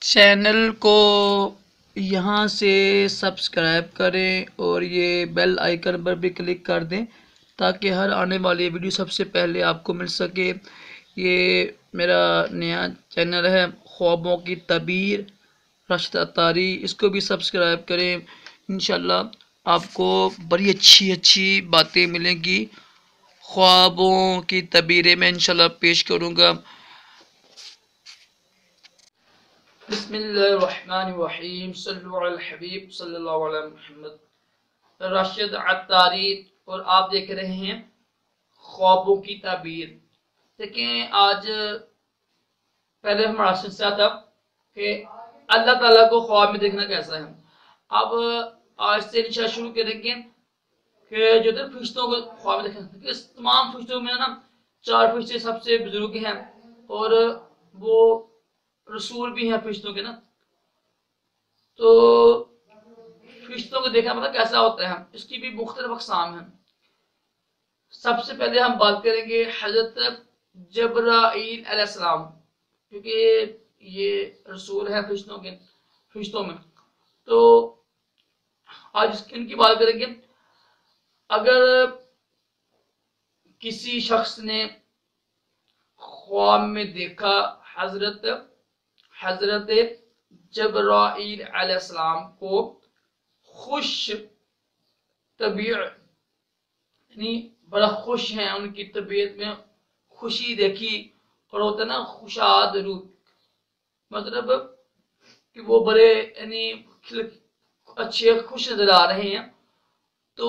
Channel کو یہاں سے سبسکرائب کریں اور یہ بیل آئیکن پر بھی کلک کر دیں تاکہ ہر آنے والی ویڈیو سب سے پہلے آپ کو مل سکے۔ یہ میرا نیا چینل ہے خوابوں کی تعبیر راشد عطاری، اس کو بھی سبسکرائب کریں۔ انشاءاللہ آپ کو بڑی اچھی باتیں ملیں گی۔ خوابوں کی تعبیریں میں انشاءاللہ پیش کروں گا۔ بسم اللہ الرحمن الرحیم، صلو علی الحبیب صلی اللہ علیہ محمد۔ راشد عطاری، اور آپ دیکھ رہے ہیں خوابوں کی تعبیر۔ دیکھیں، آج پہلے ہمارا سلسلہ تھا کہ اللہ تعالیٰ کو خواب میں دیکھنا کیسا ہے۔ اب آج سے انشاءاللہ شروع کریں گے کہ جو تھے فرشتوں کو خواب میں دیکھنا۔ اس تمام فرشتوں میں نا 4 فرشتے سب سے بزرگ ہیں اور وہ رسول بھی ہیں فرشتوں کے نا۔ تو فرشتوں کو دیکھنا مطلب کیسا ہوتا ہے، اس کی بھی مختلف اقسام ہیں۔ سب سے پہلے ہم بات کریں گے حضرت جبرائیل علیہ السلام، کیونکہ یہ رسول ہیں فرشتوں میں، تو آج ان کی بات کریں گے۔ اگر کسی شخص نے خواب میں دیکھا حضرت جبرائیل علیہ السلام کو خوش طبیع، یعنی بڑا خوش ہیں، ان کی طبیعت میں خوشی دیکھی، اور ہوتا ہے نا خوشاد روح، مطلب کہ وہ بڑے یعنی اچھے خوش نظر آ رہے ہیں، تو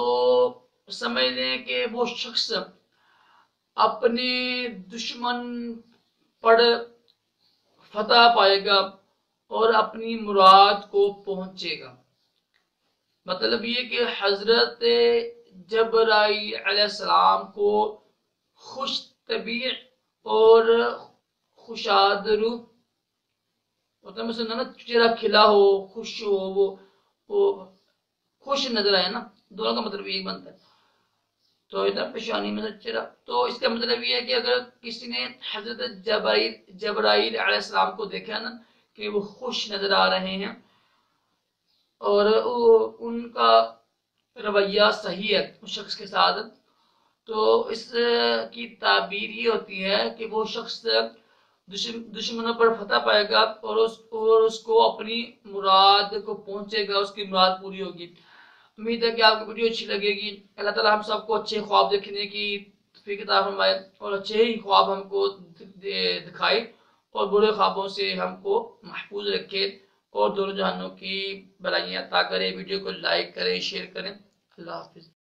سمجھ لیں کہ وہ شخص اپنے دشمن پر فتح پائے گا اور اپنی مراد کو پہنچے گا۔ مطلب یہ کہ حضرت جبرائیل علیہ السلام کو خوش طبیع اور خوشاد روح، مطلب مثلا چہرہ کھلا ہو، خوش ہو، وہ خوش نظر آئے نا، دونوں کا مطلب یہی بنتا ہے۔ تو ادھر پیشانی میں چہرہ، تو اس کا مطلب یہ ہے کہ اگر کسی نے حضرت جبرائیل علیہ السلام کو دیکھا نا کہ وہ خوش نظر آ رہے ہیں اور ان کا رویہ صحیح ہے اس شخص کے ساتھ، تو اس کی تعبیر یہ ہوتی ہے کہ وہ شخص دشمنوں پر فتح پائے گا اور اس کو اپنی مراد کو پہنچے گا، اس کی مراد پوری ہوگی۔ امید ہے کہ آپ کو ویڈیو اچھی لگے گی۔ اللہ تعالیٰ ہم سب کو اچھے خواب دیکھنے کی توفیق عطا فرمائے اور اچھے ہی خواب ہم کو دکھائے اور برے خوابوں سے ہم کو محفوظ رکھے اور دونوں جہانوں کی بلائیاں عطا کرے۔ ویڈیو کو لائک کریں، شیئر کریں۔ اللہ حافظ۔